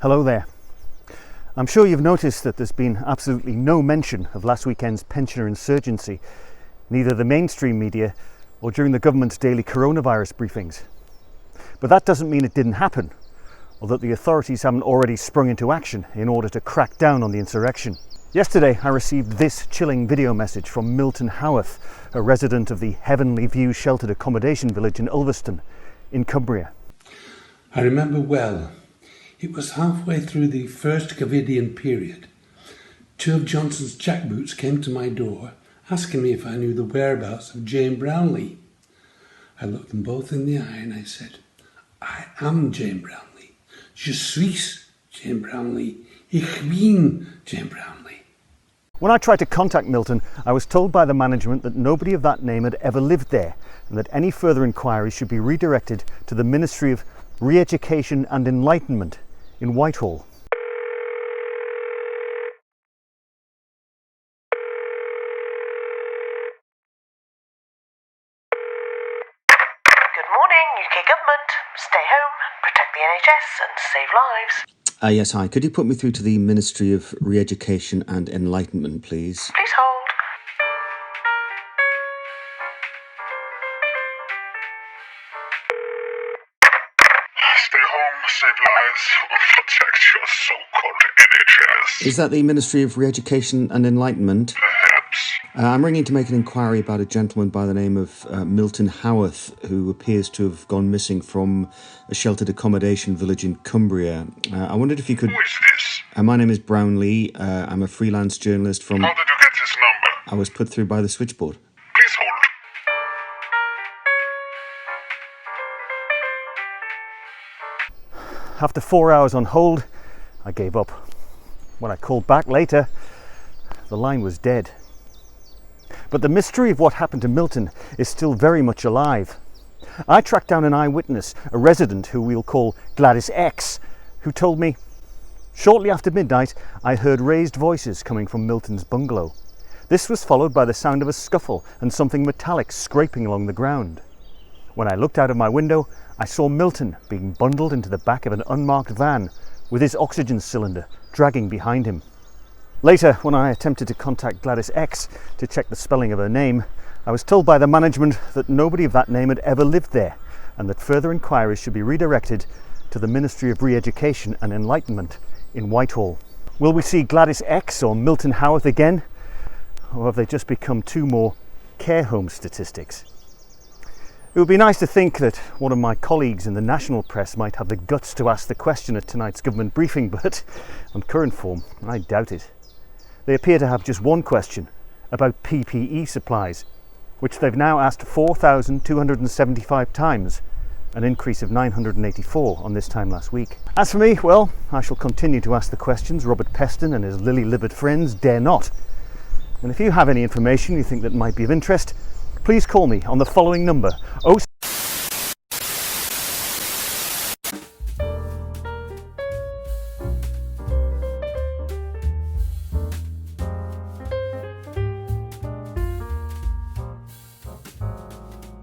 Hello there. I'm sure you've noticed that there's been absolutely no mention of last weekend's pensioner insurgency, neither the mainstream media or during the government's daily coronavirus briefings. But that doesn't mean it didn't happen, or that the authorities haven't already sprung into action in order to crack down on the insurrection. Yesterday I received this chilling video message from Milton Howarth, a resident of the Heavenly View sheltered accommodation village in Ulverston, in Cumbria. I remember well. It was halfway through the first Covidian period. Two of Johnson's jackboots came to my door, asking me if I knew the whereabouts of Jane Brownlee. I looked them both in the eye and I said, I am Jane Brownlee. Je suis Jane Brownlee. Ich bin Jane Brownlee. When I tried to contact Milton, I was told by the management that nobody of that name had ever lived there, and that any further inquiries should be redirected to the Ministry of Re-Education and Enlightenment in Whitehall. Good morning, UK government. Stay home, protect the NHS and save lives. Yes, hi. Could you put me through to the Ministry of Re-Education and Enlightenment, please? Please hold. Stay home, save lives, and protect your so-called NHS. Is that the Ministry of Re-Education and Enlightenment? Perhaps. I'm ringing to make an inquiry about a gentleman by the name of Milton Howarth, who appears to have gone missing from a sheltered accommodation village in Cumbria. I wondered if you could... Who is this? My name is Brownlee. I'm a freelance journalist from... How did you get this number? I was put through by the switchboard. Please hold. After 4 hours on hold, I gave up. When I called back later, the line was dead. But the mystery of what happened to Milton is still very much alive. I tracked down an eyewitness, a resident who we'll call Gladys X, who told me, shortly after midnight, I heard raised voices coming from Milton's bungalow. This was followed by the sound of a scuffle and something metallic scraping along the ground. When I looked out of my window, I saw Milton being bundled into the back of an unmarked van with his oxygen cylinder dragging behind him. Later, when I attempted to contact Gladys X to check the spelling of her name, I was told by the management that nobody of that name had ever lived there, and that further inquiries should be redirected to the Ministry of Re-Education and Enlightenment in Whitehall. Will we see Gladys X or Milton Howarth again? Or have they just become two more care home statistics? It would be nice to think that one of my colleagues in the national press might have the guts to ask the question at tonight's government briefing, but on current form, I doubt it. They appear to have just one question about PPE supplies, which they've now asked 4,275 times, an increase of 984 on this time last week. As for me, well, I shall continue to ask the questions Robert Peston and his lily-livered friends dare not. And if you have any information you think that might be of interest, please call me on the following number,